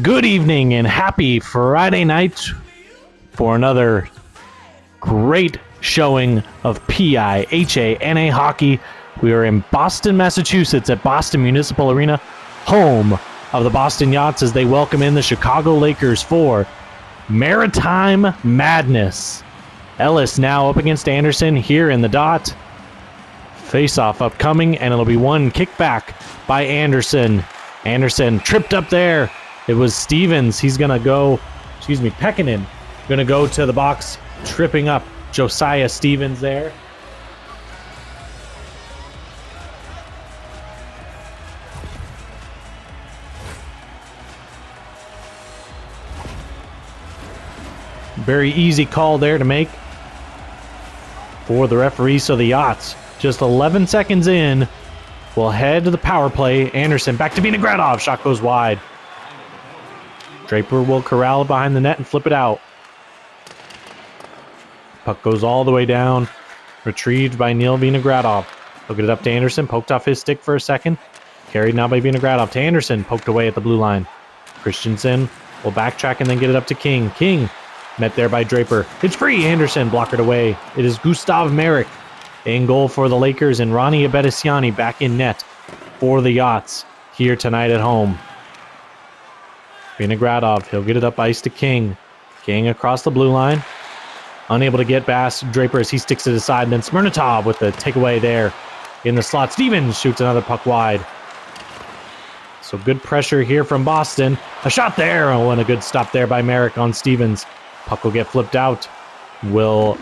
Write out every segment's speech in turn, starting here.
Good evening and happy Friday night for another great showing of PIHANA hockey. We are in Boston, Massachusetts at Boston Municipal Arena, home of the Boston Yachts as they welcome in the Chicago Lakers for Maritime Madness. Ellis now up against Anderson here in the dot. Face-off upcoming, and it'll be one kickback by Anderson. Anderson tripped up there. It was Stevens. He's going to go, Pekkanen. Going to go to the box, tripping up Josiah Stevens there. Very easy call there to make for the referee. So the Yachts, just 11 seconds in, will head to the power play. Anderson back to Vinogradov. Shot goes wide. Draper will corral it behind the net and flip it out. Puck goes all the way down. Retrieved by Neil Vinogradov. He'll get it up to Anderson. Poked off his stick for a second. Carried now by Vinogradov to Anderson. Poked away at the blue line. Christensen will backtrack and then get it up to King. King met there by Draper. It's free. Anderson blocked it away. It is Gustav Merrick in goal for the Lakers, and Ronnie Abedisiani back in net for the Yachts here tonight at home. Vinogradov, he'll get it up ice to King. King across the blue line. Unable to get past Draper as he sticks it aside. And then Smirnotov with the takeaway there in the slot. Stevens shoots another puck wide. So good pressure here from Boston. A shot there. Oh, and a good stop there by Merrick on Stevens. Puck will get flipped out. Will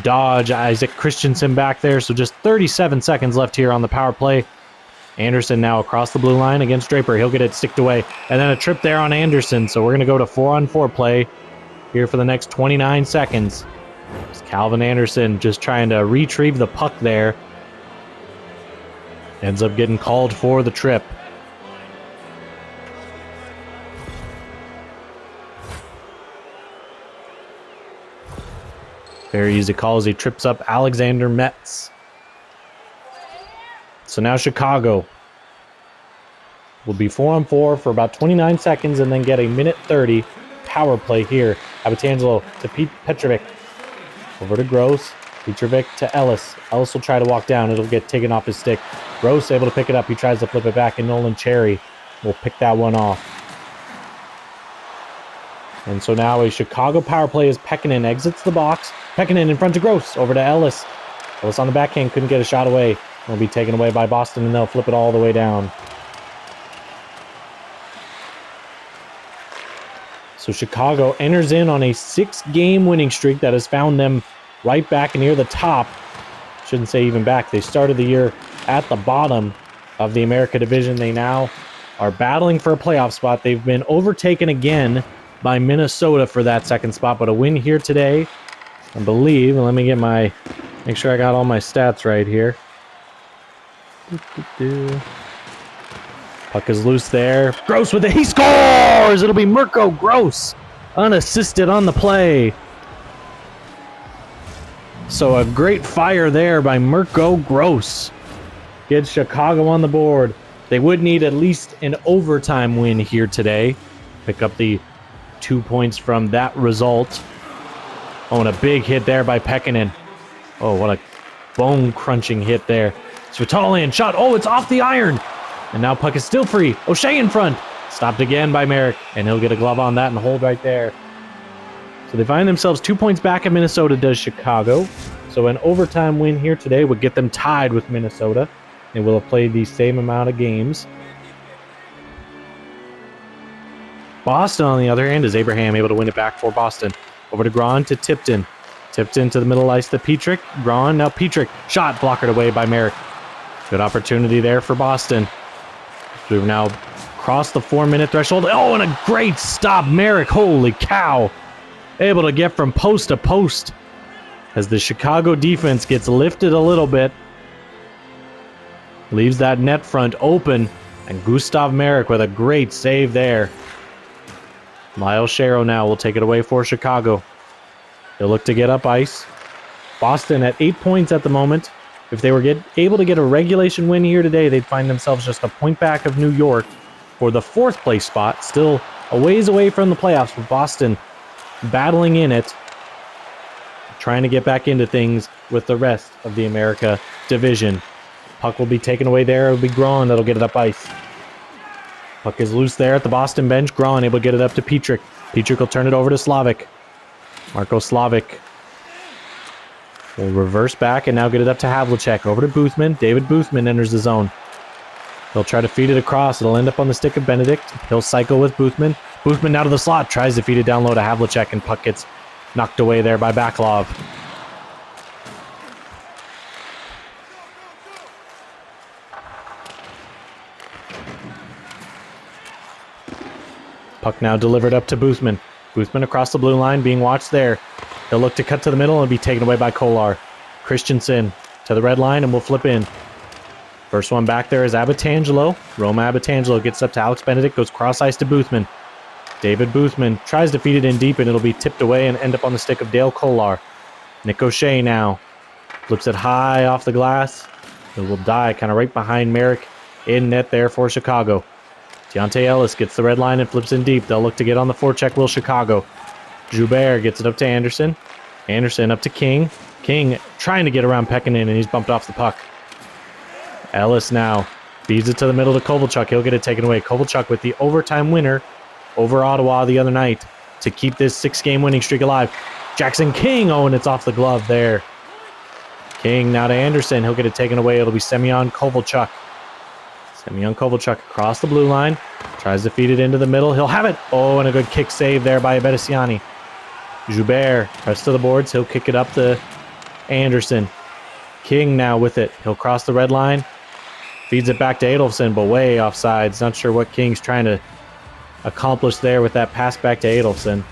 dodge Isaac Christensen back there. So just 37 seconds left here on the power play. Anderson now across the blue line against Draper. He'll get it sticked away. And then a trip there on Anderson. So we're going to go to 4-on-4 play here for the next 29 seconds. It's Calvin Anderson just trying to retrieve the puck there. Ends up getting called for the trip. Very easy call as he trips up Alexander Metz. So now Chicago will be 4-on-4 for about 29 seconds and then get a minute 30 power play here. Abatangelo to Petrovic. Over to Gross. Petrovic to Ellis. Ellis will try to walk down. It'll get taken off his stick. Gross able to pick it up. He tries to flip it back, and Nolan Cherry will pick that one off. And so now a Chicago power play as Pekkanen exits the box. Pekkanen in front to Gross. Over to Ellis. Ellis on the backhand. Couldn't get a shot away. Will be taken away by Boston, and they'll flip it all the way down. So Chicago enters in on a 6-game winning streak that has found them right back near the top. Shouldn't say even back. They started the year at the bottom of the America Division. They now are battling for a playoff spot. They've been overtaken again by Minnesota for that second spot, but a win here today, I believe. Let me make sure I got all my stats right here. Puck is loose there. Gross with it. He scores! It'll be Mirko Gross, unassisted on the play. So a great fire there by Mirko Gross. Gets Chicago on the board. They would need at least an overtime win here today. Pick up the 2 points from that result. Oh, and a big hit there by Pekkanen. Oh, what a bone-crunching hit there. Svitalian shot. Oh, it's off the iron. And now puck is still free. O'Shea in front. Stopped again by Merrick. And he'll get a glove on that and hold right there. So they find themselves 2 points back at Minnesota does Chicago. So an overtime win here today would get them tied with Minnesota. They will have played the same amount of games. Boston, on the other hand, is Abraham able to win it back for Boston. Over to Braun to Tipton. Tipton to the middle ice to Petrick. Braun, now Petrick. Shot blockered away by Merrick. Good opportunity there for Boston. We've now crossed the 4-minute threshold. Oh, and a great stop. Merrick, holy cow. Able to get from post to post as the Chicago defense gets lifted a little bit. Leaves that net front open. And Gustav Merrick with a great save there. Lyle Sherrow now will take it away for Chicago. They'll look to get up ice. Boston at 8 points at the moment. If they were able to get a regulation win here today, they'd find themselves just a point back of New York for the 4th place spot. Still a ways away from the playoffs, but Boston battling in it, trying to get back into things with the rest of the America division. Puck will be taken away there. It'll be Grawn that'll get it up ice. Puck is loose there at the Boston bench. Grawn able to get it up to Petrik. Petrik will turn it over to Slavik. Marko Slavik will reverse back and now get it up to Havlicek. Over to Boothman. David Boothman enters the zone. He'll try to feed it across. It'll end up on the stick of Benedict. He'll cycle with Boothman. Boothman out of the slot. Tries to feed it down low to Havlicek, and puck gets knocked away there by Backlov. Puck now delivered up to Boothman. Boothman across the blue line, being watched there. He'll look to cut to the middle and be taken away by Kolar. Christensen to the red line and will flip in. First one back there is Abbatangelo. Roma Abbatangelo gets up to Alex Benedict, goes cross ice to Boothman. David Boothman tries to feed it in deep, and it'll be tipped away and end up on the stick of Dale Kolar. Nick O'Shea now flips it high off the glass. It will die kind of right behind Merrick in net there for Chicago. Deontay Ellis gets the red line and flips in deep. They'll look to get on the forecheck, will Chicago. Joubert gets it up to Anderson. Anderson up to King. King trying to get around Pekkanen, and he's bumped off the puck. Ellis now feeds it to the middle to Kovalchuk. He'll get it taken away. Kovalchuk with the overtime winner over Ottawa the other night to keep this 6-game winning streak alive. Jackson King, oh, and it's off the glove there. King now to Anderson. He'll get it taken away. It'll be Semyon Kovalchuk. Semyon Kovalchuk across the blue line. Tries to feed it into the middle. He'll have it. Oh, and a good kick save there by Abedisiani. Joubert press to the boards. He'll kick it up to Anderson. King now with it. He'll cross the red line. Feeds it back to Adolfsson, but way offsides. Not sure what King's trying to accomplish there with that pass back to Adolfsson.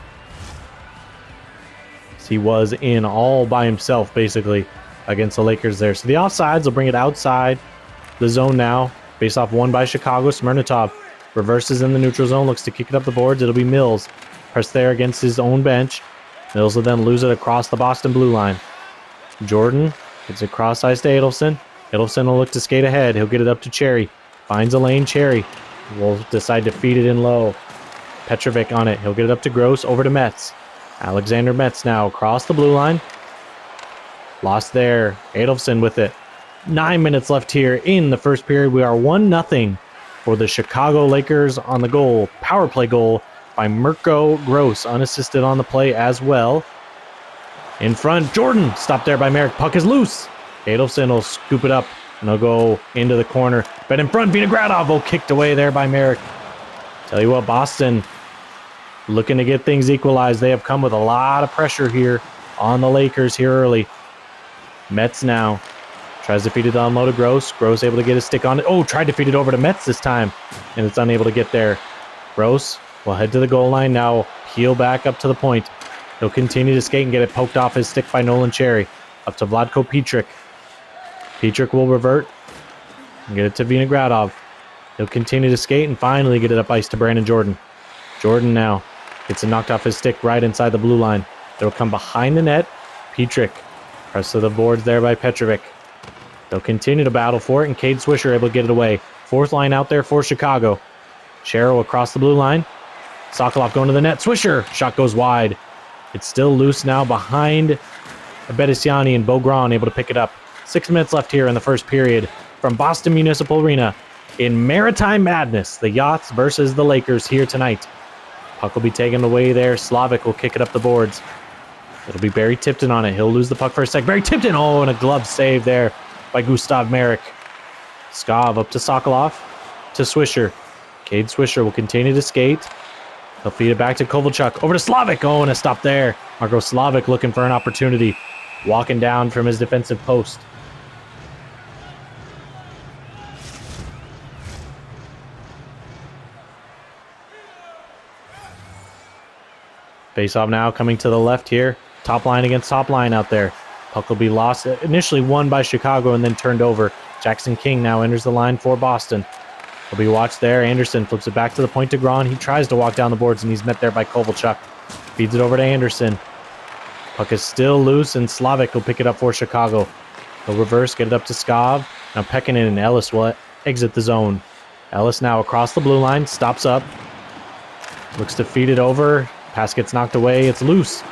He was in all by himself, basically, against the Lakers there. So the offsides will bring it outside the zone now. Face off won by Chicago. Smirnotov reverses in the neutral zone. Looks to kick it up the boards. It'll be Mills. Pressed there against his own bench. Mills will then lose it across the Boston blue line. Jordan gets it cross ice to Adolfsson. Adolfsson will look to skate ahead. He'll get it up to Cherry. Finds a lane. Cherry will decide to feed it in low. Petrovic on it. He'll get it up to Gross. Over to Metz. Alexander Metz now across the blue line. Lost there. Adolfsson with it. 9 minutes left here in the first period. We are 1-0 for the Chicago Lakers on the goal. Power play goal by Mirko Gross. Unassisted on the play as well. In front, Jordan stopped there by Merrick. Puck is loose. Adolfsson will scoop it up and he'll go into the corner. But in front, Vinogradov will kicked away there by Merrick. Tell you what, Boston looking to get things equalized. They have come with a lot of pressure here on the Lakers here early. Metz now tries to feed it down low to Gross. Gross able to get his stick on it. Oh, tried to feed it over to Metz this time, and it's unable to get there. Gross will head to the goal line now. Peel back up to the point. He'll continue to skate and get it poked off his stick by Nolan Cherry. Up to Vladko Petrik. Petrik will revert and get it to Vinogradov. He'll continue to skate and finally get it up ice to Brandon Jordan. Jordan now gets it knocked off his stick right inside the blue line. It'll come behind the net. Petrik press to the boards there by Petrovic. They'll continue to battle for it, and Cade Swisher able to get it away. 4th line out there for Chicago. Sherrill across the blue line. Sokolov going to the net. Swisher! Shot goes wide. It's still loose now behind Abedisiani, and Beaugrand able to pick it up. 6 minutes left here in the first period from Boston Municipal Arena in Maritime Madness. The Yachts versus the Lakers here tonight. Puck will be taken away there. Slavik will kick it up the boards. It'll be Barry Tipton on it. He'll lose the puck for a sec. Barry Tipton! Oh, and a glove save there by Gustav Merrick. Skov up to Sokolov. To Swisher. Cade Swisher will continue to skate. He'll feed it back to Kovalchuk. Over to Slavik. Oh, and a stop there. Marko Slavik looking for an opportunity. Walking down from his defensive post. Face-off now coming to the left here. Top line against top line out there. Puck will be lost. Initially won by Chicago and then turned over. Jackson King now enters the line for Boston. He'll be watched there. Anderson flips it back to the point to Grawn. He tries to walk down the boards and he's met there by Kovalchuk. Feeds it over to Anderson. Puck is still loose and Slavik will pick it up for Chicago. He'll reverse, get it up to Skov. Now Pekkanen and Ellis will exit the zone. Ellis now across the blue line, stops up. Looks to feed it over. Pass gets knocked away. It's loose.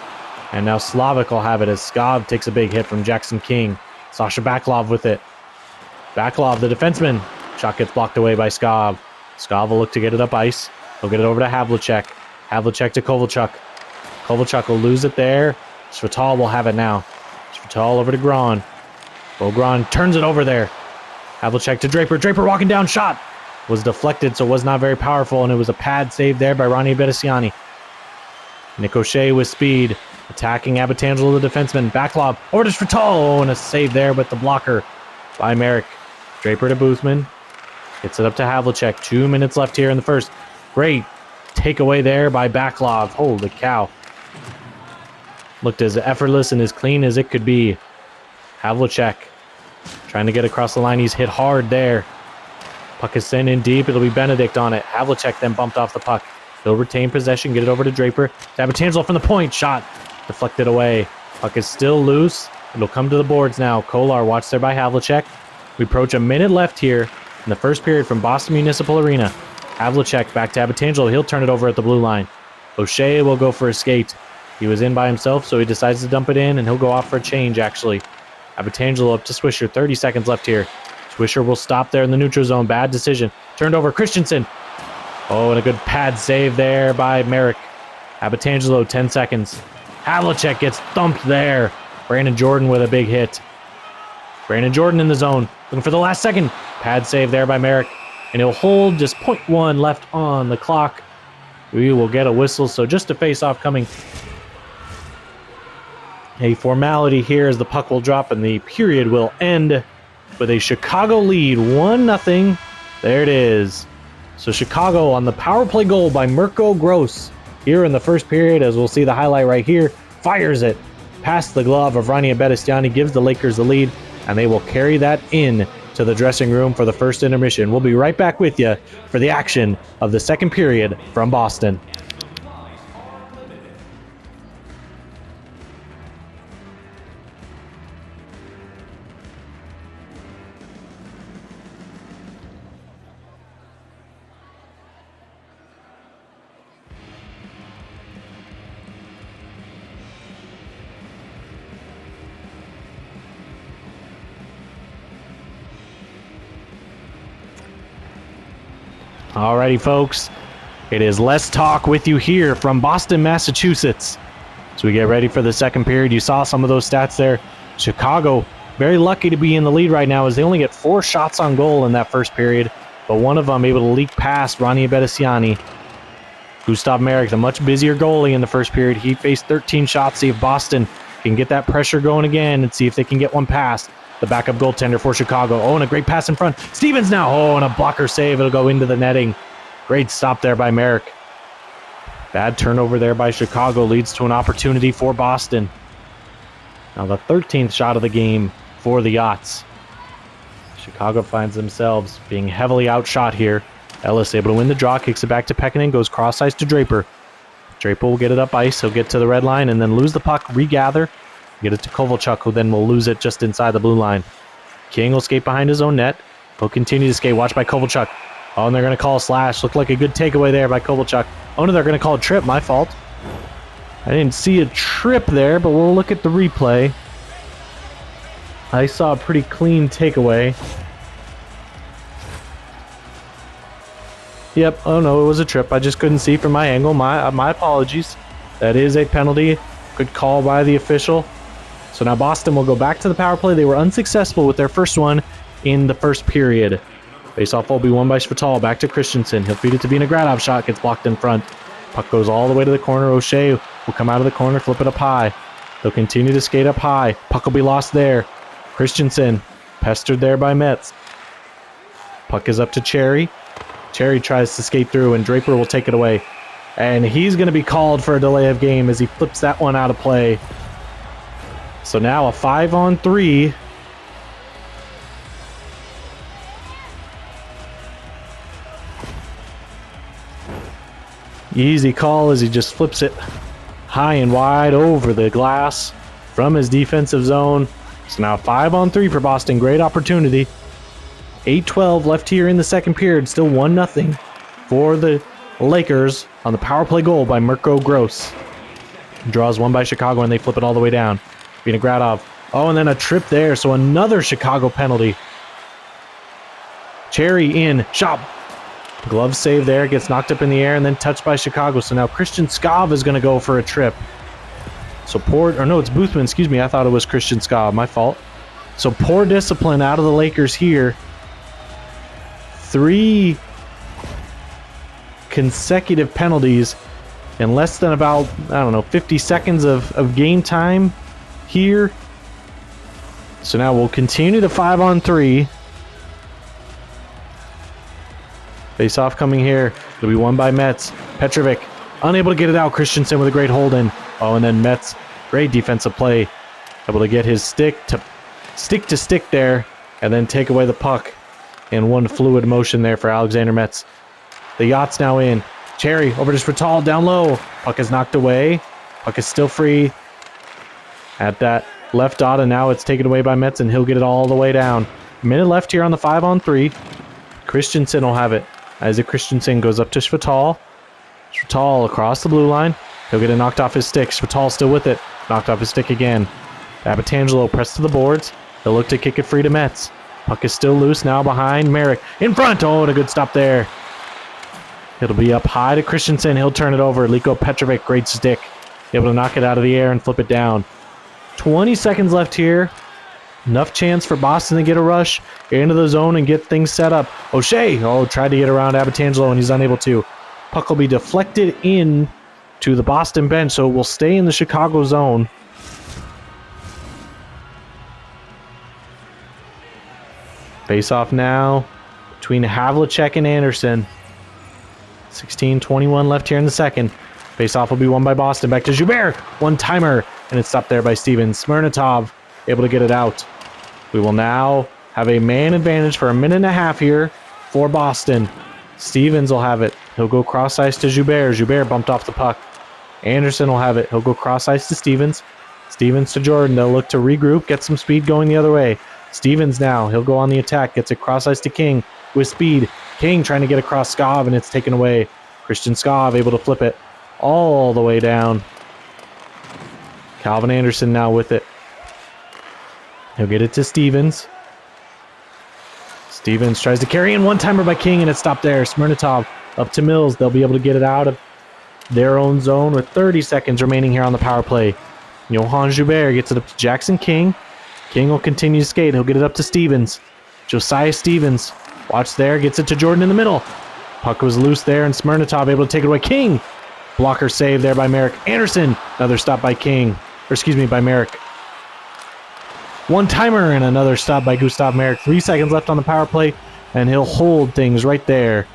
And now Slavic will have it as Skov takes a big hit from Jackson King. Sasha Baklov with it. Baklov, the defenseman. Shot gets blocked away by Skov. Skov will look to get it up ice. He'll get it over to Havlicek. Havlicek to Kovalchuk. Kovalchuk will lose it there. Svital will have it now. Svital over to Gron. Gron turns it over there. Havlicek to Draper. Draper walking down, shot. Was deflected, so was not very powerful, and it was a pad save there by Ronnie Bedesiani. Nick O'Shea with speed. Attacking Abatangelo, the defenseman. Baklov over to Svital. And a save there with the blocker by Merrick. Draper to Boothman. Gets it up to Havlicek. 2 minutes left here in the first. Great takeaway there by Baklov. Holy cow. Looked as effortless and as clean as it could be. Havlicek trying to get across the line. He's hit hard there. Puck is sent in deep. It'll be Benedict on it. Havlicek then bumped off the puck. He'll retain possession. Get it over to Draper. Abatangelo from the point. Shot. Deflected away. Puck is still loose. It'll come to the boards now. Kolar watched there by Havlicek. We approach a minute left here in the first period from Boston Municipal Arena. Havlicek back to Abatangelo. He'll turn it over at the blue line. O'Shea will go for a skate. He was in by himself, so he decides to dump it in, and he'll go off for a change, actually. Abatangelo up to Swisher. 30 seconds left here. Swisher will stop there in the neutral zone. Bad decision. Turned over. Christensen. Oh, and a good pad save there by Merrick. Abatangelo, 10 seconds. Havlicek gets thumped there. Brandon Jordan with a big hit. Brandon Jordan in the zone. Looking for the last second. Pad save there by Merrick. And he'll hold just 0.1 left on the clock. We will get a whistle, so just a face-off coming. A formality here as the puck will drop and the period will end with a Chicago lead, 1-0. There it is. So Chicago on the power play goal by Mirko Gross here in the first period, as we'll see the highlight right here, fires it past the glove of Ronnie Bedestiani, gives the Lakers the lead, and they will carry that in to the dressing room for the first intermission. We'll be right back with you for the action of the second period from Boston. Alrighty, folks. It is Let's Talk with you here from Boston, Massachusetts. As we get ready for the second period, you saw some of those stats there. Chicago, very lucky to be in the lead right now as they only get 4 shots on goal in that first period, but one of them able to leak past Ronnie Bedesiani. Gustav Merrick, the much busier goalie in the first period. He faced 13 shots. See if Boston can get that pressure going again and see if they can get one past the backup goaltender for Chicago. Oh, and a great pass in front. Stevens now. Oh, and a blocker save. It'll go into the netting. Great stop there by Merrick. Bad turnover there by Chicago leads to an opportunity for Boston. Now the 13th shot of the game for the Yachts. Chicago finds themselves being heavily outshot here. Ellis able to win the draw, kicks it back to Pekkanen, goes cross ice to Draper. Draper will get it up ice. He'll get to the red line and then lose the puck, regather. Get it to Kovalchuk, who then will lose it just inside the blue line. King will skate behind his own net. He'll continue to skate. Watch by Kovalchuk. Oh, and they're going to call a slash. Looked like a good takeaway there by Kovalchuk. Oh, no, they're going to call a trip. My fault. I didn't see a trip there, but we'll look at the replay. I saw a pretty clean takeaway. Yep. Oh, no, it was a trip. I just couldn't see from my angle. My apologies. That is a penalty. Good call by the official. So now Boston will go back to the power play. They were unsuccessful with their first one in the first period. Face-off will be won by Svital. Back to Christensen. He'll feed it to Vinogradov. Shot gets blocked in front. Puck goes all the way to the corner. O'Shea will come out of the corner, flip it up high. They'll continue to skate up high. Puck will be lost there. Christensen pestered there by Metz. Puck is up to Cherry. Cherry tries to skate through, and Draper will take it away. And he's going to be called for a delay of game as he flips that one out of play. So now a 5-on-3. Easy call as he just flips it high and wide over the glass from his defensive zone. So now 5-on-3 for Boston. Great opportunity. 8:12 left here in the second period. Still 1-0 for the Lakers on the power play goal by Mirko Gross. Draws one by Chicago, and they flip it all the way down. Vinogradov. Oh, and then a trip there, so another Chicago penalty. Cherry in. Shot. Glove save there. Gets knocked up in the air and then touched by Chicago. So now Christian Skov is going to go for a trip. So it's Boothman. Excuse me. I thought it was Christian Skov. My fault. So poor discipline out of the Lakers here. 3 consecutive penalties in less than about, 50 seconds of game time here. So now we'll continue the 5-on-3. Face off coming here. It'll be won by Metz. Petrovic unable to get it out. Christensen with a great hold in. Oh, and then Metz, great defensive play. Able to get his stick to stick there and then take away the puck. And one fluid motion there for Alexander Metz. The Yachts now in. Cherry over to Svital down low. Puck is knocked away. Puck is still free at that left dot, and now it's taken away by Metz, and he'll get it all the way down. A minute left here on the 5-on-3. Christensen will have it. Isaac Christensen goes up to Svital. Svital across the blue line. He'll get it knocked off his stick. Svital still with it. Knocked off his stick again. Abbatangelo pressed to the boards. He'll look to kick it free to Metz. Puck is still loose now behind Merrick. In front! Oh, and a good stop there. It'll be up high to Christensen. He'll turn it over. Liko Petrovic, great stick. Able to knock it out of the air and flip it down. 20 seconds left here. Enough chance for Boston to get a rush into the zone and get things set up. O'Shea, tried to get around Abbatangelo and he's unable to. Puck will be deflected in to the Boston bench, so it will stay in the Chicago zone. Face off now between Havlicek and Anderson. 16:21 left here in the second. Face off will be won by Boston. Back to Joubert. One-timer. And it's stopped there by Stevens. Smirnotov able to get it out. We will now have a man advantage for a minute and a half here for Boston. Stevens will have it. He'll go cross ice to Joubert. Joubert bumped off the puck. Anderson will have it. He'll go cross ice to Stevens. Stevens to Jordan. They'll look to regroup, get some speed going the other way. Stevens now. He'll go on the attack. Gets it cross ice to King with speed. King trying to get across Skov, and it's taken away. Christian Skov able to flip it all the way down. Calvin Anderson now with it. He'll get it to Stevens. Stevens tries to carry in one-timer by King, and it's stopped there. Smirnotov up to Mills. They'll be able to get it out of their own zone with 30 seconds remaining here on the power play. Johan Joubert gets it up to Jackson King. King will continue to skate. He'll get it up to Stevens. Josiah Stevens. Watch there. Gets it to Jordan in the middle. Puck was loose there, and Smirnotov able to take it away. King. Blocker save there by Merrick. Anderson. Another stop by King. By Merrick. One-timer and another stop by Gustav Merrick. 3 seconds left on the power play, and he'll hold things right there.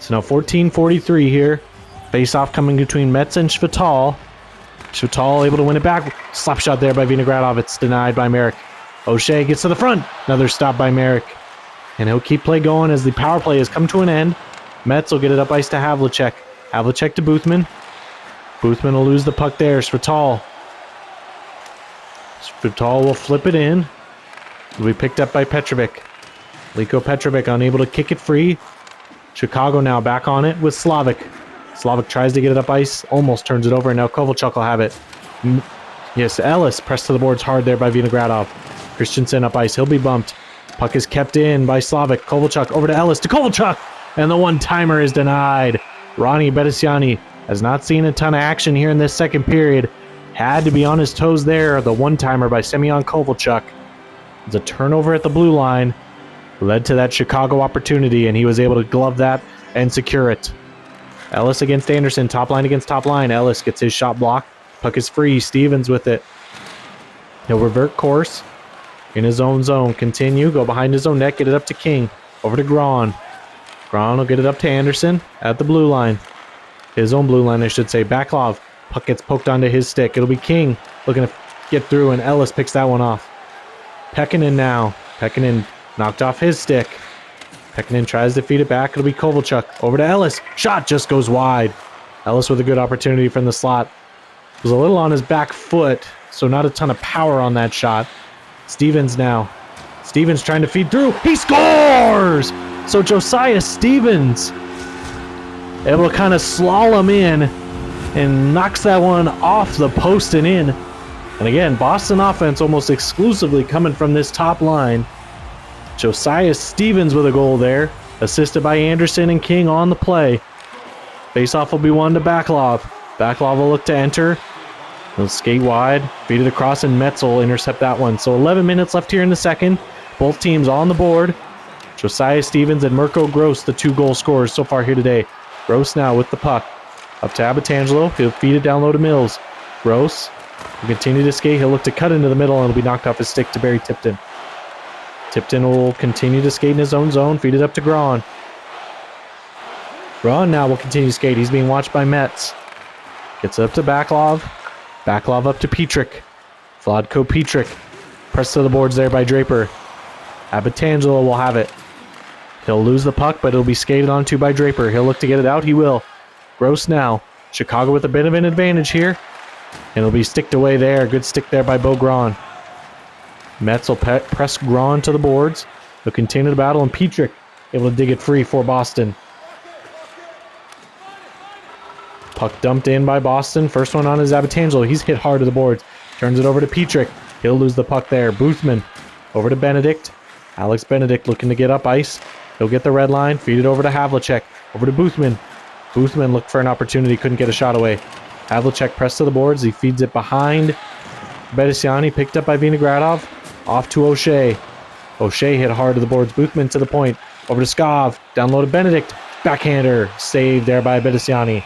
So now 14:43 here. Face-off coming between Metz and Svital. Svital able to win it back. Slap shot there by Vinogradov. It's denied by Merrick. O'Shea gets to the front. Another stop by Merrick. And he'll keep play going as the power play has come to an end. Metz will get it up ice to Havlicek. Havlicek to Boothman. Boothman will lose the puck there. Svital will flip it in. It'll be picked up by Petrovic. Liko Petrovic unable to kick it free. Chicago now back on it with Slavic. Slavic tries to get it up ice. Almost turns it over, and now Kovalchuk will have it. Yes, Ellis pressed to the boards hard there by Vinogradov. Christensen up ice. He'll be bumped. Puck is kept in by Slavic. Kovalchuk over to Ellis to Kovalchuk. And the one-timer is denied. Ronnie Bedesiani has not seen a ton of action here in this second period. Had to be on his toes there. The one-timer by Semyon Kovalchuk. It's a turnover at the blue line. Led to that Chicago opportunity, and he was able to glove that and secure it. Ellis against Anderson. Top line against top line. Ellis gets his shot blocked. Puck is free. Stevens with it. He'll revert course. In his own zone. Continue. Go behind his own net. Get it up to King. Over to Braun. Braun will get it up to Anderson at the blue line. His own blue line, I should say. Backlov. Puck gets poked onto his stick. It'll be King looking to get through, and Ellis picks that one off. Pekkanen now. Pekkanen knocked off his stick. Pekkanen tries to feed it back. It'll be Kovalchuk. Over to Ellis. Shot just goes wide. Ellis with a good opportunity from the slot. Was a little on his back foot, so not a ton of power on that shot. Stevens now. Stevens trying to feed through. He scores! So Josiah Stevens able to kind of slalom in and knocks that one off the post and in. And again, Boston offense almost exclusively coming from this top line. Josiah Stevens with a goal there, assisted by Anderson and King on the play. Faceoff will be won to Backlov. Backlov will look to enter. He'll skate wide, feed it across, and Metz will intercept that one. So 11 minutes left here in the second. Both teams on the board. Josiah Stevens and Mirko Gross, the 2 goal scorers so far here today. Gross now with the puck. Up to Abatangelo. He'll feed it down low to Mills. Gross will continue to skate. He'll look to cut into the middle, and it'll be knocked off his stick to Barry Tipton. Tipton will continue to skate in his own zone. Feed it up to Braun. Braun now will continue to skate. He's being watched by Metz. Gets it up to Backlov. Backlov up to Petrick. Vladko Petrick. Pressed to the boards there by Draper. Abatangelo will have it. He'll lose the puck, but it'll be skated onto by Draper. He'll look to get it out. He will. Gross now. Chicago with a bit of an advantage here. And it'll be sticked away there. Good stick there by Bo Gron. Metz will press Gron to the boards. They'll continue the battle, and Petrick able to dig it free for Boston. Puck dumped in by Boston. First one on is Abatangelo. He's hit hard to the boards. Turns it over to Petrick. He'll lose the puck there. Boothman over to Benedict. Alex Benedict looking to get up ice. He'll get the red line. Feed it over to Havlicek. Over to Boothman. Boothman looked for an opportunity. Couldn't get a shot away. Havlicek pressed to the boards. He feeds it behind Bedesiani. Picked up by Vinogradov. Off to O'Shea. O'Shea hit hard to the boards. Boothman to the point. Over to Skov. Down low to Benedict. Backhander. Saved there by Bedesiani.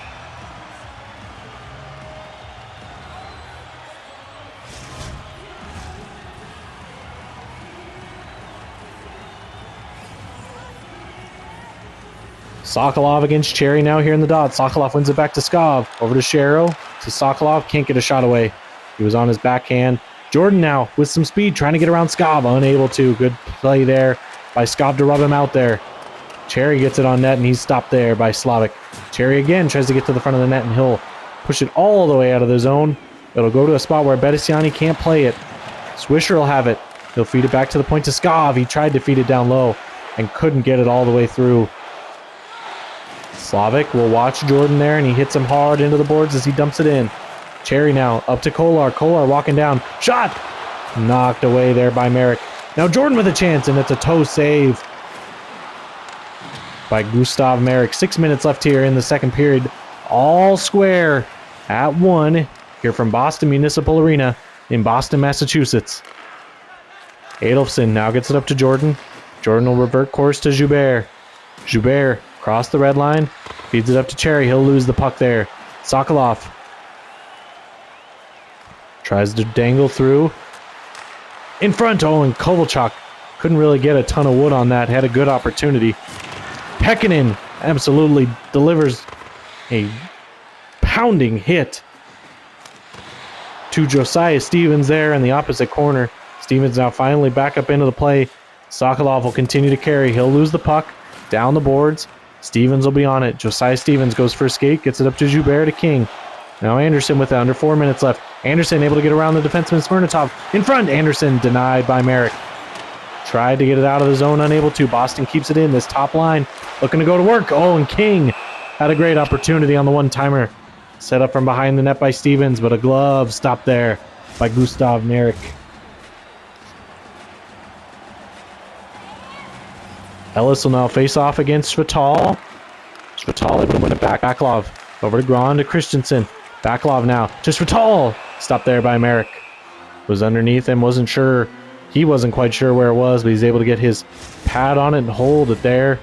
Sokolov against Cherry now here in the dot. Sokolov wins it back to Skov. Over to Shero. To Sokolov. Can't get a shot away. He was on his backhand. Jordan now with some speed trying to get around Skov. Unable to. Good play there by Skov to rub him out there. Cherry gets it on net and he's stopped there by Slavic. Cherry again tries to get to the front of the net and he'll push it all the way out of the zone. It'll go to a spot where Bedesiani can't play it. Swisher will have it. He'll feed it back to the point to Skov. He tried to feed it down low and couldn't get it all the way through. Slavic will watch Jordan there, and he hits him hard into the boards as he dumps it in. Cherry now up to Kolar. Kolar walking down. Shot! Knocked away there by Merrick. Now Jordan with a chance, and it's a toe save by Gustav Merrick. 6 minutes left here in the second period. All square at 1 here from Boston Municipal Arena in Boston, Massachusetts. Adolfson now gets it up to Jordan. Jordan will revert course to Joubert. Joubert across the red line. Feeds it up to Cherry. He'll lose the puck there. Sokolov tries to dangle through. In front. Oh, and Kovalchuk couldn't really get a ton of wood on that. Had a good opportunity. Pekkanen absolutely delivers a pounding hit to Josiah Stevens there in the opposite corner. Stevens now finally back up into the play. Sokolov will continue to carry. He'll lose the puck down the boards. Stevens will be on it. Josiah Stevens goes for a skate, gets it up to Joubert to King. Now Anderson with it, under 4 minutes left. Anderson able to get around the defenseman Smirnatov. In front, Anderson denied by Merrick. Tried to get it out of the zone, unable to. Boston keeps it in. This top line looking to go to work. Oh, and King had a great opportunity on the one-timer. Set up from behind the net by Stevens, but a glove stopped there by Gustav Merrick. Ellis will now face off against Svital. Svital able to win it back. Backlov over to Gron to Christensen. Backlov now to Svital. Stopped there by Merrick. Was underneath him, wasn't sure. He wasn't quite sure where it was, but he's able to get his pad on it and hold it there.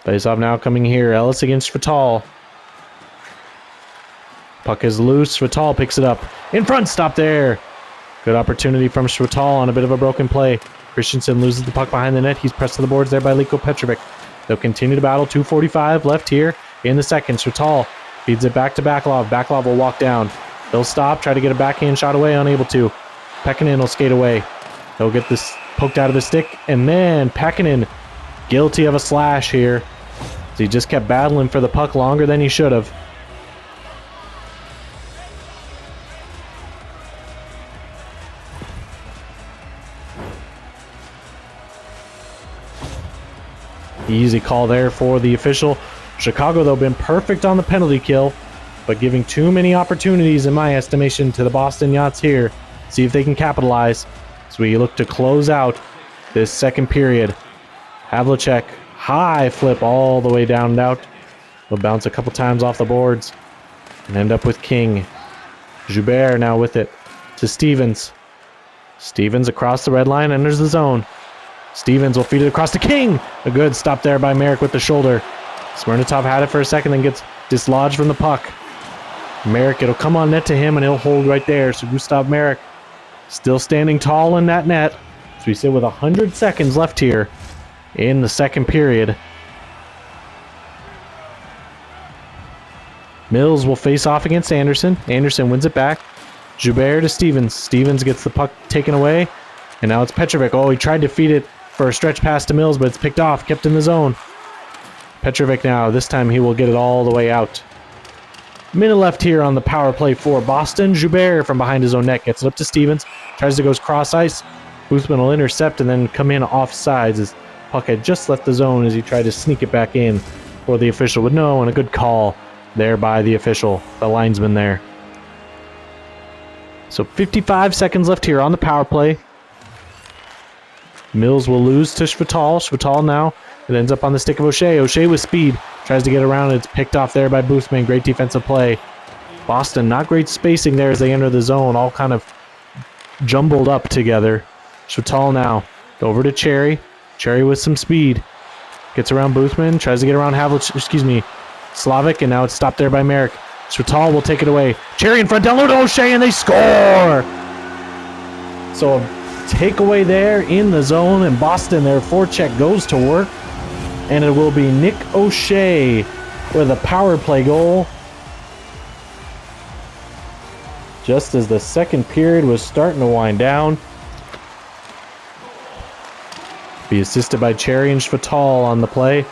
Face-off now coming here. Ellis against Svital. Puck is loose. Svital picks it up. In front, stop there. Good opportunity from Svital on a bit of a broken play. Christensen loses the puck behind the net. He's pressed to the boards there by Liko Petrovic. They'll continue to battle. 2:45 left here in the second. Svital feeds it back to Backlov. Backlov will walk down. He'll stop, try to get a backhand shot away, unable to. Pekkanen will skate away. He'll get this poked out of the stick, and then Pekkanen guilty of a slash here. So he just kept battling for the puck longer than he should have. Easy call there for the official. Chicago, though, been perfect on the penalty kill, but giving too many opportunities, in my estimation, to the Boston Yachts here. See if they can capitalize. So we look to close out this second period. Havlicek, high flip all the way down and out. Will bounce a couple times off the boards and end up with King. Joubert now with it to Stevens. Stevens across the red line, enters the zone. Stevens will feed it across to King. A good stop there by Merrick with the shoulder. Smirnotov had it for a second, then gets dislodged from the puck. Merrick, it'll come on net to him, and he'll hold right there. So Gustav Merrick still standing tall in that net. So we sit with 100 seconds left here in the second period. Mills will face off against Anderson. Anderson wins it back. Joubert to Stevens. Stevens gets the puck taken away. And now it's Petrovic. Oh, he tried to feed it for a stretch pass to Mills, but it's picked off, kept in the zone. Petrovic now. This time he will get it all the way out. Minute left here on the power play for Boston. Joubert from behind his own net gets it up to Stevens. Tries to go cross ice. Boothman will intercept and then come in off sides as puck had just left the zone as he tried to sneak it back in for the official. But no, and a good call there by the official, the linesman there. So 55 seconds left here on the power play. Mills will lose to Shvital. Shvital now. It ends up on the stick of O'Shea. O'Shea with speed. Tries to get around. It's picked off there by Boothman. Great defensive play. Boston, not great spacing there as they enter the zone. All kind of jumbled up together. Shvital now. Over to Cherry. Cherry with some speed. Gets around Boothman. Tries to get around Slavic. And now it's stopped there by Merrick. Shvital will take it away. Cherry in front. Down low to O'Shea. And they score! So takeaway there in the zone, and Boston, their forecheck goes to work, and it will be Nick O'Shea with a power play goal just as the second period was starting to wind down. Be assisted by Cherry and Shvital on the play.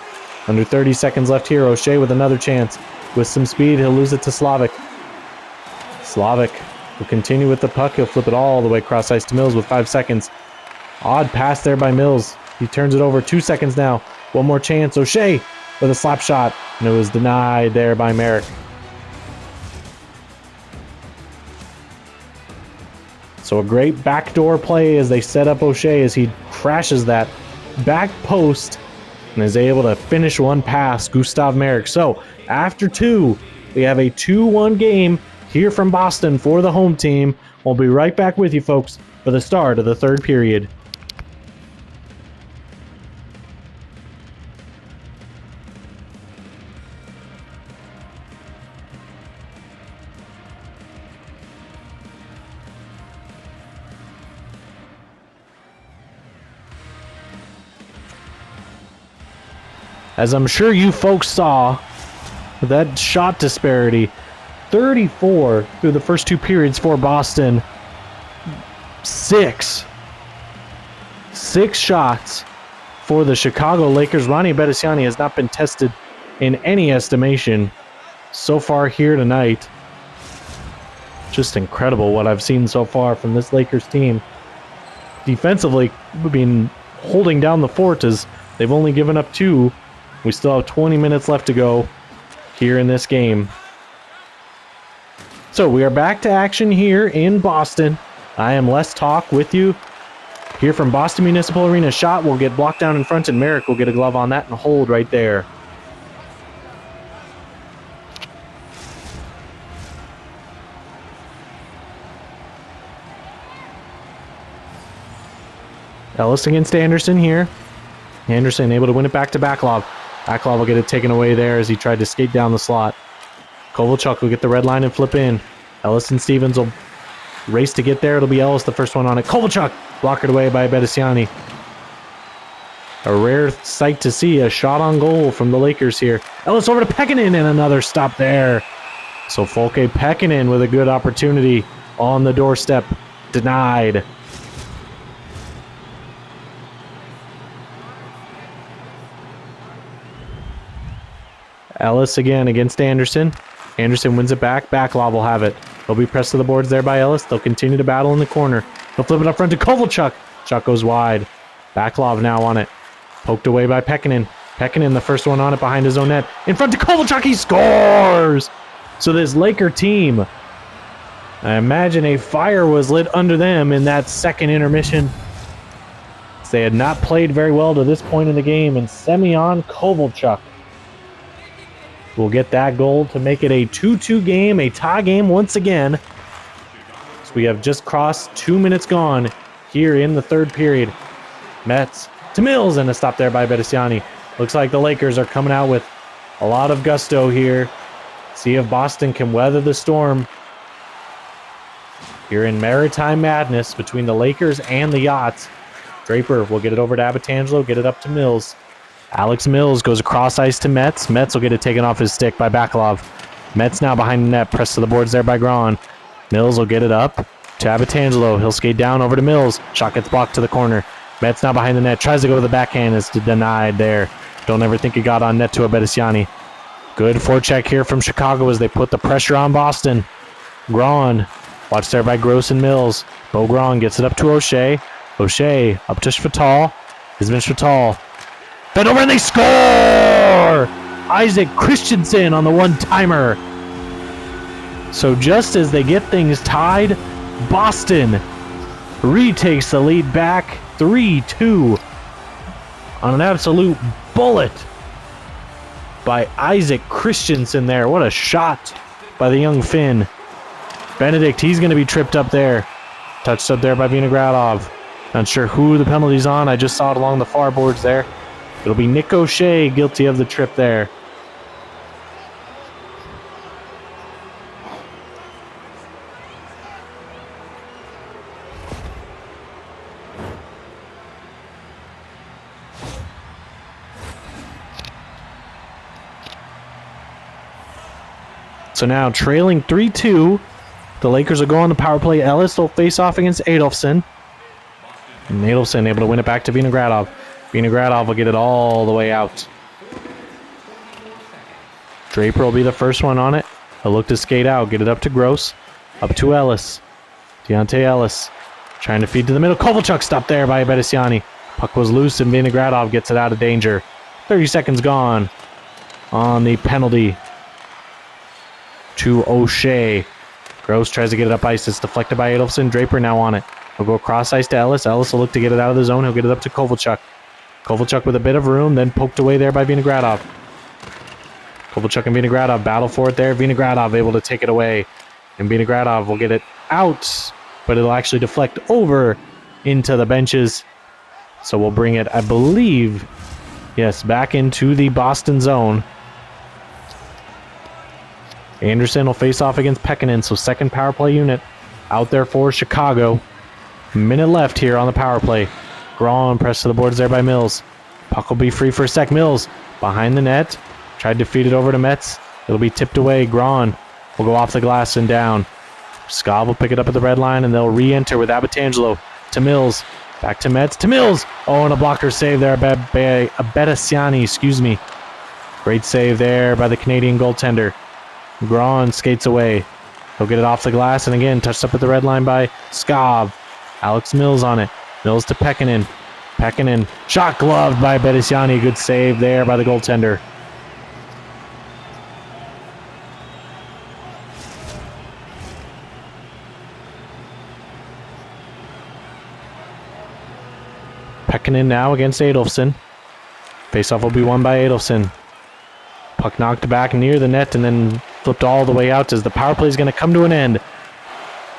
Under 30 seconds left here. O'Shea with another chance. With some speed, he'll lose it to Slavic. Slavic will continue with the puck. He'll flip it all the way across ice to Mills with 5 seconds. Odd pass there by Mills. He turns it over. 2 seconds now. One more chance. O'Shea with a slap shot. And it was denied there by Merrick. So a great backdoor play as they set up O'Shea as he crashes that back post and is able to finish one past Gustav Merrick. So after 2, we have a 2-1 game here from Boston for the home team. We'll be right back with you folks for the start of the third period. As I'm sure you folks saw, that shot disparity, 34 through the first 2 periods for Boston. 6 shots for the Chicago Lakers. Ronnie Bedesiani has not been tested in any estimation so far here tonight. Just incredible what I've seen so far from this Lakers team. Defensively, we've been holding down the fort as they've only given up 2. We still have 20 minutes left to go here in this game. So we are back to action here in Boston. I am Les Talk with you here from Boston Municipal Arena. Shot will get blocked down in front, and Merrick will get a glove on that and hold right there. Ellis against Anderson here. Anderson able to win it back to Backlov. Backlov will get it taken away there as he tried to skate down the slot. Kovalchuk will get the red line and flip in. Ellis and Stevens will race to get there. It'll be Ellis the first one on it. Kovalchuk blockered away by Bedesiani. A rare sight to see, a shot on goal from the Lakers here. Ellis over to Pekkanen and another stop there. So Folke Pekkanen with a good opportunity on the doorstep. Denied. Ellis again against Anderson. Anderson wins it back. Backlov will have it. They'll be pressed to the boards there by Ellis. They'll continue to battle in the corner. They'll flip it up front to Kovalchuk. Shot goes wide. Backlov now on it. Poked away by Pekkanen. Pekkanen, the first one on it behind his own net. In front to Kovalchuk. He scores! So this Laker team, I imagine a fire was lit under them in that second intermission. They had not played very well to this point in the game, and Semyon Kovalchuk will get that goal to make it a 2-2 game, a tie game once again. So we have just crossed 2 minutes gone here in the third period. Mets to Mills, and a stop there by Beresiani. Looks like the Lakers are coming out with a lot of gusto here. See if Boston can weather the storm here in Maritime Madness between the Lakers and the Yachts. Draper will get it over to Abitangelo, get it up to Mills. Alex Mills goes across ice to Metz. Metz will get it taken off his stick by Backlov. Metz now behind the net, pressed to the boards there by Gron. Mills will get it up to Abitangelo. He'll skate down over to Mills. Shot gets blocked to the corner. Metz now behind the net, tries to go to the backhand, is denied there. Don't ever think he got on net to a Beresiani. Good forecheck here from Chicago as they put the pressure on Boston. Gron, watched there by Gross and Mills. Bo Gron gets it up to O'Shea. O'Shea up to Shvatal. Ismail Shvatal. Bent over and they score! Isaac Christensen on the one-timer. So just as they get things tied, Boston retakes the lead back 3-2 on an absolute bullet by Isaac Christensen there. What a shot by the young Finn. Benedict, he's going to be tripped up there. Touched up there by Vinogradov. Not sure who the penalty's on. I just saw it along the far boards there. It'll be Nick O'Shea guilty of the trip there. So now trailing 3-2. The Lakers will go on the power play. Ellis will face off against Adolfson. And Adolfson able to win it back to Vinogradov. Vinogradov will get it all the way out. Draper will be the first one on it. He'll look to skate out. Get it up to Gross. Up to Ellis. Deontay Ellis. Trying to feed to the middle. Kovalchuk stopped there by Beresiani. Puck was loose and Vinogradov gets it out of danger. 30 seconds gone on the penalty to O'Shea. Gross tries to get it up ice. It's deflected by Adolfson. Draper now on it. He'll go across ice to Ellis. Ellis will look to get it out of the zone. He'll get it up to Kovalchuk. Kovalchuk with a bit of room, then poked away there by Vinogradov. Kovalchuk and Vinogradov battle for it there. Vinogradov able to take it away. And Vinogradov will get it out, but it'll actually deflect over into the benches. So we'll bring it, I believe, yes, back into the Boston zone. Anderson will face off against Pekkanen, so second power play unit out there for Chicago. Minute left here on the power play. Gron pressed to the boards there by Mills. Puck will be free for a sec. Mills behind the net. Tried to feed it over to Metz. It'll be tipped away. Gron will go off the glass and down. Scott will pick it up at the red line, and they'll re-enter with Abitangelo to Mills. Back to Metz to Mills. Oh, and a blocker save there by Beresiani, excuse me. Great save there by the Canadian goaltender. Gron skates away. He'll get it off the glass, and again, touched up at the red line by Skov. Alex Mills on it. Mills to Pekkanen. Pekkanen. Shot gloved by Beresiani. Good save there by the goaltender. Pekkanen now against Adolfson. Faceoff will be won by Adolfson. Puck knocked back near the net and then flipped all the way out as the power play is going to come to an end.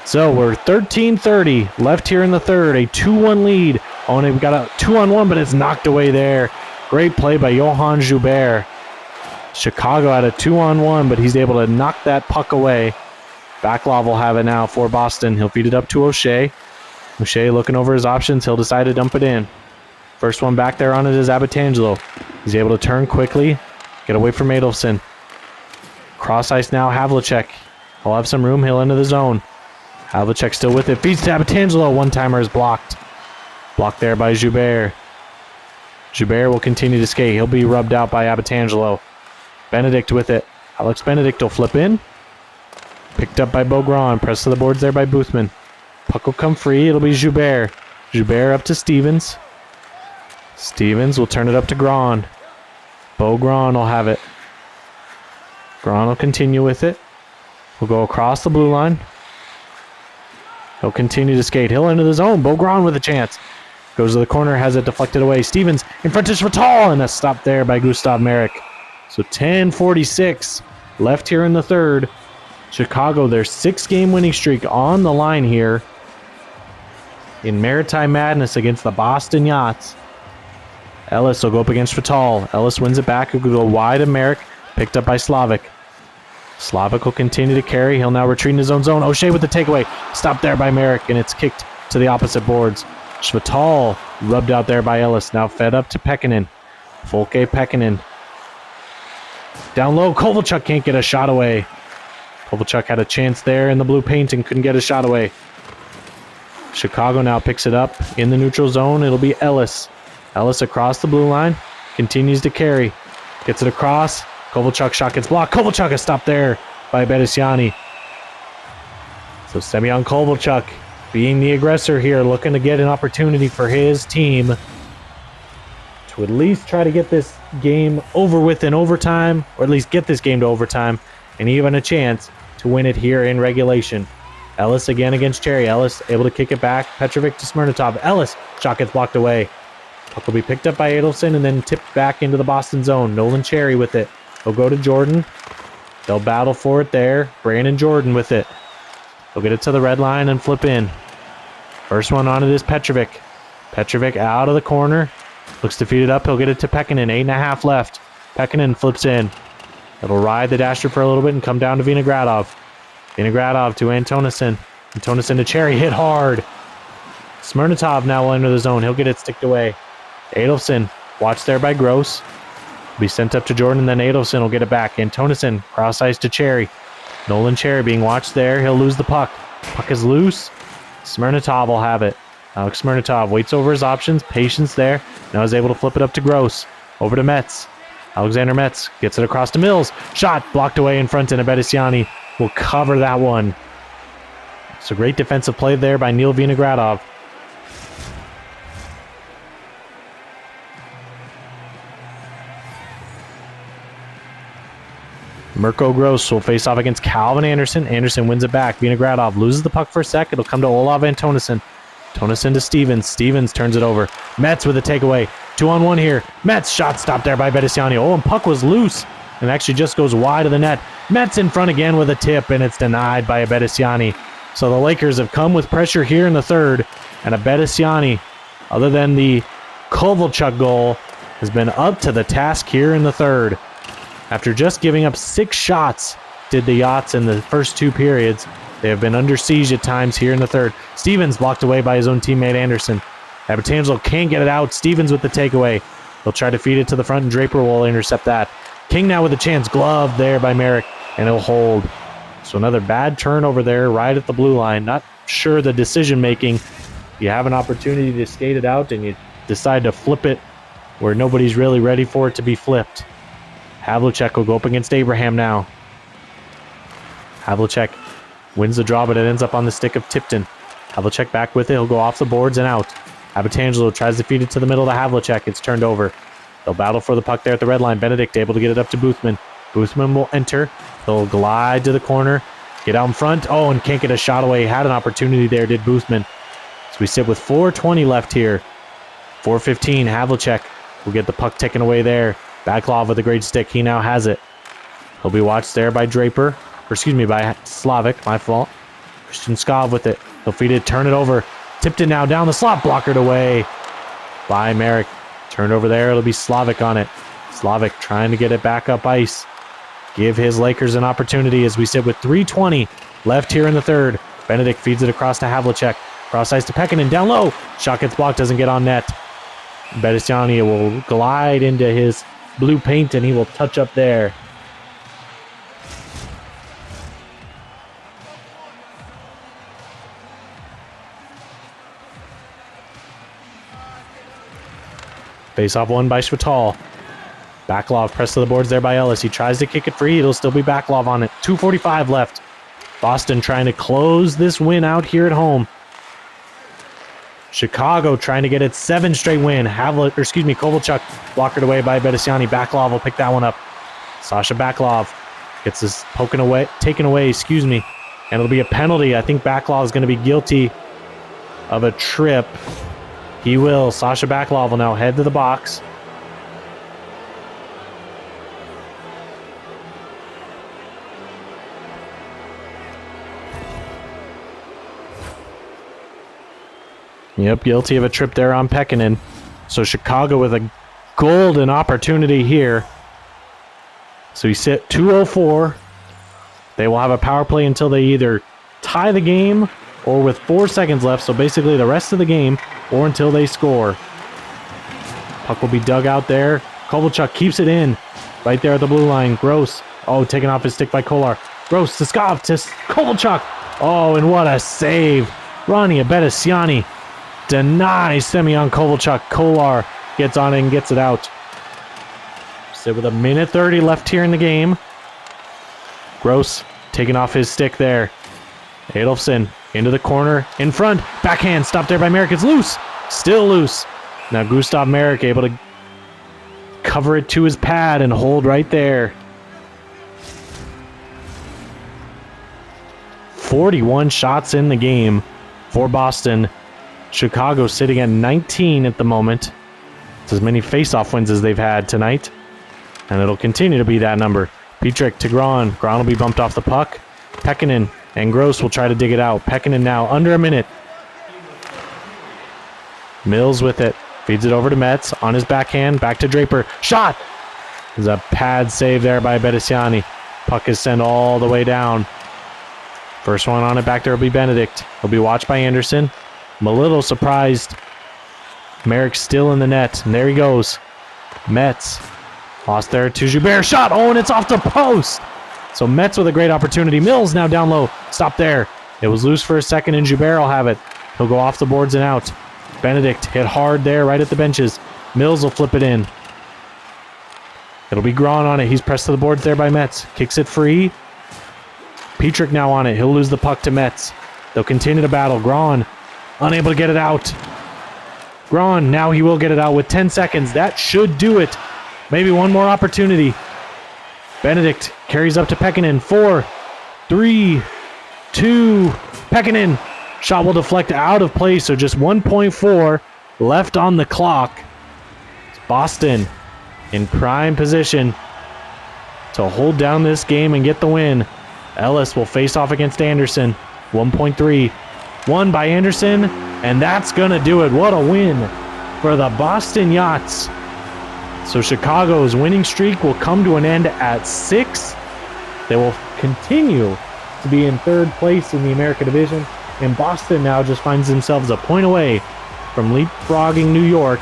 So we're 13:30 left here in the third. A 2-1 lead. Oh, and we've got a 2-on-1, but it's knocked away there. Great play by Johan Joubert. Chicago had a 2-on-1, but he's able to knock that puck away. Backlov will have it now for Boston. He'll feed it up to O'Shea. O'Shea looking over his options. He'll decide to dump it in. First one back there on it is Abitangelo. He's able to turn quickly, get away from Adolfson. Cross ice now, Havlicek. He'll have some room. He'll enter the zone. Havlicek still with it. Feeds to Abitangelo. One-timer is blocked. Blocked there by Joubert. Joubert will continue to skate. He'll be rubbed out by Abitangelo. Benedict with it. Alex Benedict will flip in. Picked up by Beaugrand. Press to the boards there by Boothman. Puck will come free. It'll be Joubert. Joubert up to Stevens. Stevens will turn it up to Grand. Beaugrand will have it. Grand will continue with it. We'll go across the blue line. He'll continue to skate. He'll enter the zone. Beaugrand with a chance. Goes to the corner, has it deflected away. Stevens in front to Schwatal, and a stop there by Gustav Merrick. So 10:46 left here in the third. Chicago, their 6-game winning streak on the line here in Maritime Madness against the Boston Yachts. Ellis will go up against Fatal. Ellis wins it back. He'll go wide of Merrick. Picked up by Slavic. Slavic will continue to carry. He'll now retreat in his own zone. O'Shea with the takeaway. Stopped there by Merrick, and it's kicked to the opposite boards. Schwatal rubbed out there by Ellis. Now fed up to Pekkanen. Folke Pekkanen. Down low. Kovalchuk can't get a shot away. Kovalchuk had a chance there in the blue paint and couldn't get a shot away. Chicago now picks it up in the neutral zone. It'll be Ellis. Ellis across the blue line. Continues to carry. Gets it across. Kovalchuk shot gets blocked. Kovalchuk is stopped there by Bedesiani. So Semyon Kovalchuk being the aggressor here, looking to get an opportunity for his team to at least try to get this game over with in overtime, or at least get this game to overtime, and even a chance to win it here in regulation. Ellis again against Cherry. Ellis able to kick it back. Petrovic to Smirnotov. Ellis, shot gets blocked away. Puck will be picked up by Adelson and then tipped back into the Boston zone. Nolan Cherry with it. He'll go to Jordan. They'll battle for it there. Brandon Jordan with it. He'll get it to the red line and flip in. First one on it is Petrovic. Petrovic out of the corner. Looks to feed it up. He'll get it to Pekkanen. 8.5 left. Pekkanen flips in. It'll ride the dasher for a little bit and come down to Vinogradov. Vinogradov to Antonison. Antonison to Cherry. Hit hard. Smirnotov now will enter the zone. He'll get it sticked away. Adelson, watched there by Gross. Be sent up to Jordan, then Adelson will get it back. Antonison, cross ice to Cherry. Nolan Cherry being watched there. He'll lose the puck. Puck is loose. Smirnotov will have it. Alex Smirnotov waits over his options. Patience there. Now is able to flip it up to Gross. Over to Metz. Alexander Metz gets it across to Mills. Shot blocked away in front, and Abedisiani will cover that one. So great defensive play there by Neil Vinogradov. Mirko Gross will face off against Calvin Anderson. Anderson wins it back. Vinogradov loses the puck for a sec. It'll come to Olav Antonison. Antonison to Stevens. Stevens turns it over. Metz with a takeaway. 2-on-1 here. Metz shot stopped there by Bedesiani. Oh, and puck was loose and actually just goes wide of the net. Metz in front again with a tip, and it's denied by Bedesiani. So the Lakers have come with pressure here in the third, and Bedesiani, other than the Kovalchuk goal, has been up to the task here in the third. After just giving up 6 shots, did the Yachts in the first 2 periods. They have been under siege at times here in the third. Stevens blocked away by his own teammate Anderson. Abertangelo can't get it out. Stevens with the takeaway. They'll try to feed it to the front, and Draper will intercept that. King now with a chance. Glove there by Merrick, and he'll hold. So another bad turnover there right at the blue line. Not sure the decision-making. You have an opportunity to skate it out, and you decide to flip it where nobody's really ready for it to be flipped. Havlicek will go up against Abraham now. Havlicek wins the draw, but it ends up on the stick of Tipton. Havlicek back with it. He'll go off the boards and out. Abertangelo tries to feed it to the middle of Havlicek. It's turned over. They'll battle for the puck there at the red line. Benedict able to get it up to Boothman. Boothman will enter. He'll glide to the corner. Get out in front. Oh, and can't get a shot away. Had an opportunity there, did Boothman. So we sit with 4:20 left here. 4:15. Havlicek will get the puck taken away there. Backlov with a great stick. He now has it. He'll be watched there by Draper. Or excuse me, by Slavic. My fault. Christian Skov with it. He'll feed it. Turn it over. Tipped it now down the slot. Blockered away by Merrick. Turned over there. It'll be Slavic on it. Slavic trying to get it back up ice. Give his Lakers an opportunity as we sit with 3:20 left here in the third. Benedict feeds it across to Havlicek. Cross ice to Pekkanen. Down low. Shot gets blocked. Doesn't get on net. Bedesiani will glide into his blue paint, and he will touch up there. Face off won by Schwatal. Backlov pressed to the boards there by Ellis. He tries to kick it free. It'll still be Backlov on it. 2:45 left. Boston trying to close this win out here at home. Chicago trying to get its 7th straight win. Kovalchuk blocked away by Bedesiani. Backlov will pick that one up. Sasha Backlov gets this taken away, and it'll be a penalty. I think Backlov is going to be guilty of a trip. He will. Sasha Backlov will now head to the box. Yep, guilty of a trip there on Pekkanen. So Chicago with a golden opportunity here. So we sit 2:04. They will have a power play until they either tie the game or with 4 seconds left, so basically the rest of the game, or until they score. Puck will be dug out there. Kovalchuk keeps it in right there at the blue line. Gross. Oh, taken off his stick by Kolar. Gross to Skov to Kovalchuk. Oh, and what a save. Ronnie Bedesiani denies Semyon Kovalchuk. Kolar gets on it and gets it out. So with 1:30 left here in the game. Gross taking off his stick there. Adolfsson into the corner, in front, backhand, stopped there by Merrick. It's loose, still loose. Now Gustav Merrick able to cover it to his pad and hold right there. 41 shots in the game for Boston. Chicago sitting at 19 at the moment. It's as many face-off wins as they've had tonight. And it'll continue to be that number. Petrik to Gron. Gron will be bumped off the puck. Pekkanen and Gross will try to dig it out. Pekkanen now under a minute. Mills with it. Feeds it over to Metz. On his backhand. Back to Draper. Shot! There's a pad save there by Bedesiani. Puck is sent all the way down. First one on it back there will be Benedict. He'll be watched by Anderson. I'm a little surprised. Merrick's still in the net. And there he goes. Metz. Lost there to Joubert. Shot! Oh, and it's off the post! So Metz with a great opportunity. Mills now down low. Stop there. It was loose for a second, and Joubert will have it. He'll go off the boards and out. Benedict hit hard there right at the benches. Mills will flip it in. It'll be Gron on it. He's pressed to the boards there by Metz. Kicks it free. Petrik now on it. He'll lose the puck to Metz. They'll continue to battle. Gron unable to get it out. Gron, now he will get it out with 10 seconds. That should do it. Maybe one more opportunity. Benedict carries up to Pekkanen. 4, 3, 2. Pekkanen. Shot will deflect out of play, so just 1.4 left on the clock. It's Boston in prime position to hold down this game and get the win. Ellis will face off against Anderson. 1.3. Won by Anderson, and that's going to do it. What a win for the Boston Yachts. So Chicago's winning streak will come to an end at 6. They will continue to be in 3rd place in the America Division, and Boston now just finds themselves a point away from leapfrogging New York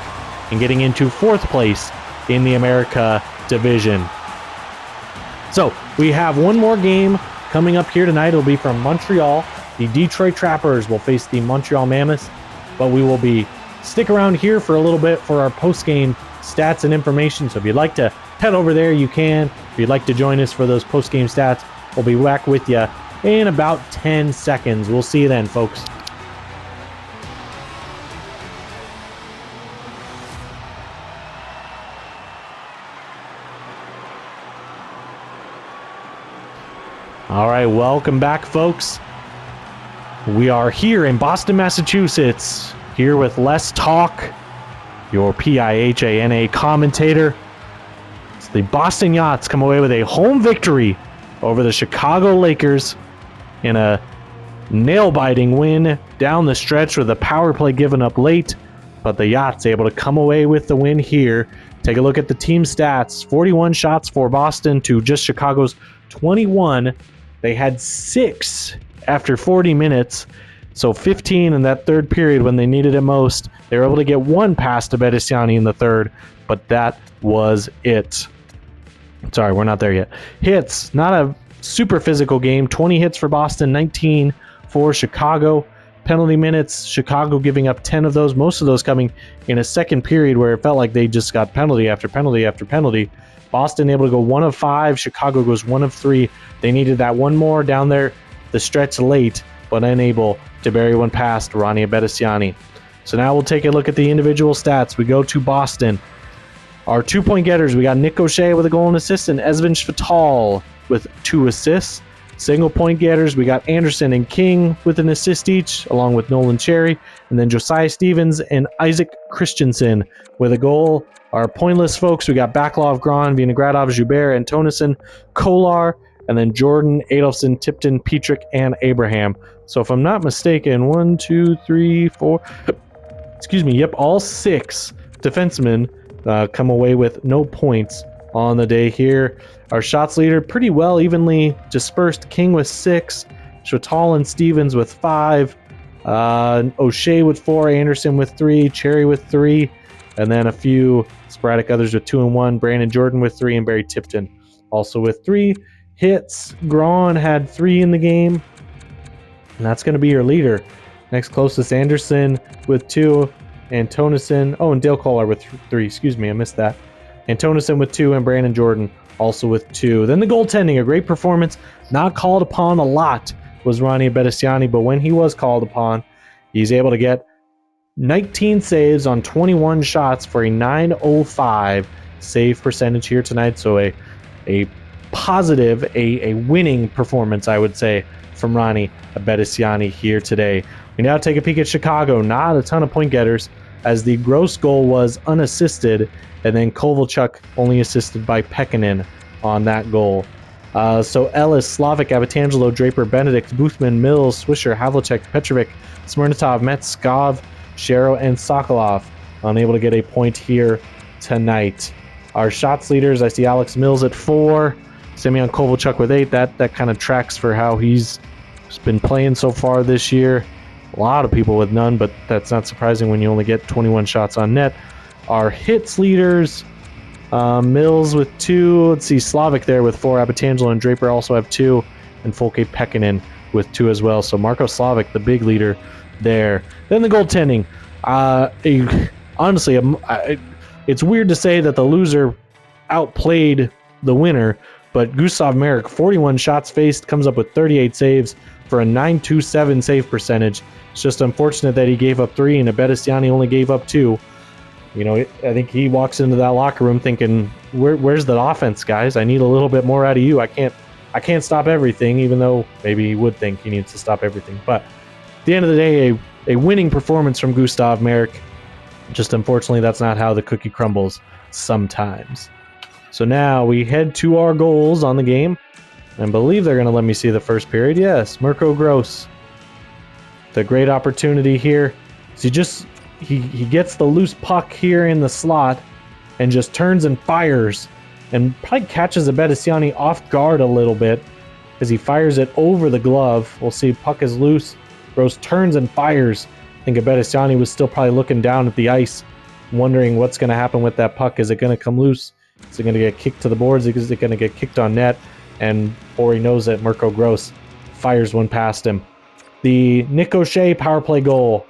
and getting into 4th place in the America Division. So we have one more game coming up here tonight. It'll be from Montreal. The Detroit Trappers will face the Montreal Mammoths, but we will stick around here for a little bit for our post-game stats and information. So if you'd like to head over there, you can. If you'd like to join us for those post-game stats, we'll be back with you in about 10 seconds. We'll see you then, folks. All right, welcome back, folks. We are here in Boston, Massachusetts, here with Les Talk, your PIHANA commentator. It's the Boston Yachts come away with a home victory over the Chicago Lakers in a nail-biting win down the stretch with a power play given up late, but the Yachts able to come away with the win here. Take a look at the team stats. 41 shots for Boston to just Chicago's 21. They had 6 after 40 minutes, so 15 in that 3rd period when they needed it most. They were able to get 1 pass to Bedesiani in the 3rd, but that was it. Sorry, we're not there yet. Hits, not a super physical game. 20 hits for Boston, 19 for Chicago. penalty minutes, Chicago giving up 10 of those, most of those coming in a second period where it felt like they just got penalty after penalty after penalty. Boston able to go 1 of 5, Chicago goes 1 of 3. They needed that one more down there the stretch late, but unable to bury one past Ronnie Abedisiani. So now we'll take a look at the individual stats. We go to Boston. Our 2-point getters, we got Nick O'Shea with a goal and assist, and Esvin Shvital with 2 assists. Single point getters, we got Anderson and King with an assist each, along with Nolan Cherry, and then Josiah Stevens and Isaac Christensen with a goal. Our pointless folks, we got Backlov, Gron, Vinogradov, Joubert, Antonison, Kolar, and then Jordan, Adolfson, Tipton, Petrick, and Abraham. So if I'm not mistaken, 1, 2, 3, 4, all 6 defensemen come away with no points on the day here. Our shots leader pretty well evenly dispersed. King with 6, Shvital and Stevens with 5, O'Shea with 4, Anderson with 3, Cherry with 3, and then a few sporadic others with 2 and 1. Brandon Jordan with 3, and Barry Tipton also with 3 hits. Gron had 3 in the game, and that's going to be your leader. Next closest, Anderson with 2, Antonison, and Dale Kolar with 3. I missed that. Antonison with 2, and Brandon Jordan also with 2. Then the goaltending, a great performance, not called upon a lot, was Ronnie Abedisiani, but when he was called upon, he's able to get 19 saves on 21 shots for a .905 save percentage here tonight. So a positive, a winning performance, I would say, from Ronnie Abedisiani here today. We now take a peek at Chicago. Not a ton of point getters, as the gross goal was unassisted, and then Kovalchuk only assisted by Pekkanen on that goal. So Ellis, Slavic, Abatangelo, Draper, Benedict, Boothman, Mills, Swisher, Havlicek, Petrovic, Smirnatov, Metz, Skov, Shero, and Sokolov unable to get a point here tonight. Our shots leaders, I see Alex Mills at 4, Semyon Kovalchuk with 8. That kind of tracks for how he's been playing so far this year. A lot of people with none, but that's not surprising when you only get 21 shots on net. Our hits leaders, Mills with 2. Let's see, Slavic there with 4. Abatangelo and Draper also have 2. And Folke Pekkanen with 2 as well. So Marko Slavic, the big leader there. Then the goaltending. Honestly, it's weird to say that the loser outplayed the winner, but Gustav Merrick, 41 shots faced, comes up with 38 saves for a .927 save percentage. It's just unfortunate that he gave up 3 and Abedisiani only gave up 2. I think he walks into that locker room thinking, where's the offense, guys? I need a little bit more out of you. I can't stop everything, even though maybe he would think he needs to stop everything. But at the end of the day, a winning performance from Gustav Merrick. Just unfortunately, that's not how the cookie crumbles sometimes. So now we head to our goals on the game. I believe they're going to let me see the first period. Yes, Mirko Gross. The great opportunity here. So he gets the loose puck here in the slot and just turns and fires, and probably catches Abedisiani off guard a little bit as he fires it over the glove. We'll see, puck is loose. Gross turns and fires. I think Abedisiani was still probably looking down at the ice, wondering what's going to happen with that puck. Is it going to come loose? Is it going to get kicked to the boards? Is it going to get kicked on net? And before he knows it, Mirko Gross fires one past him. The Nick O'Shea power play goal.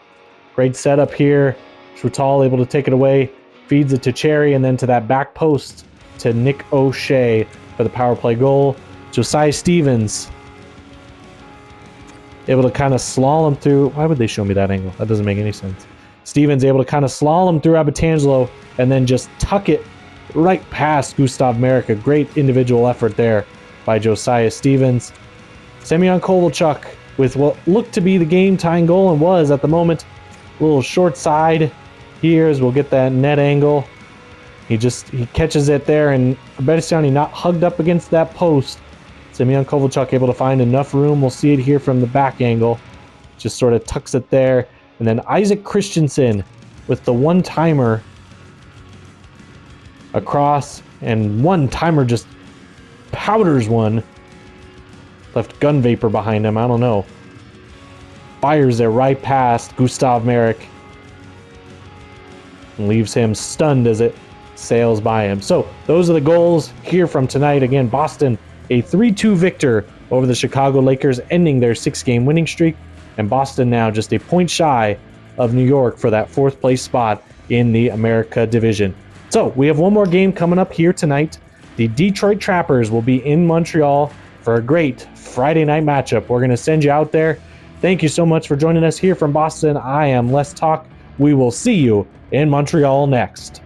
Great setup here. Shvital able to take it away, feeds it to Cherry, and then to that back post to Nick O'Shea for the power play goal. Josiah Stevens able to kind of slalom through. Why would they show me that angle? That doesn't make any sense. Stevens able to kind of slalom through Abatangelo and then just tuck it right past Gustav Merrick. A great individual effort there by Josiah Stevens. Semyon Kovalchuk with what looked to be the game-tying goal, and was at the moment. A little short side here as we'll get that net angle. He catches it there, and Abedisiani not hugged up against that post. Semyon Kovalchuk able to find enough room. We'll see it here from the back angle. Just sort of tucks it there. And then Isaac Christensen with the one-timer across, and one-timer just powders one. Left gun vapor behind him, I don't know. Fires it right past Gustav Merrick and leaves him stunned as it sails by him. So those are the goals here from tonight. Again, Boston, a 3-2 victor over the Chicago Lakers, ending their 6-game winning streak. and Boston now just a point shy of New York for that 4th place spot in the America division. So we have one more game coming up here tonight. The Detroit Trappers will be in Montreal for a great Friday night matchup. We're going to send you out there. Thank you so much for joining us here from Boston. I am Less Talk. We will see you in Montreal next.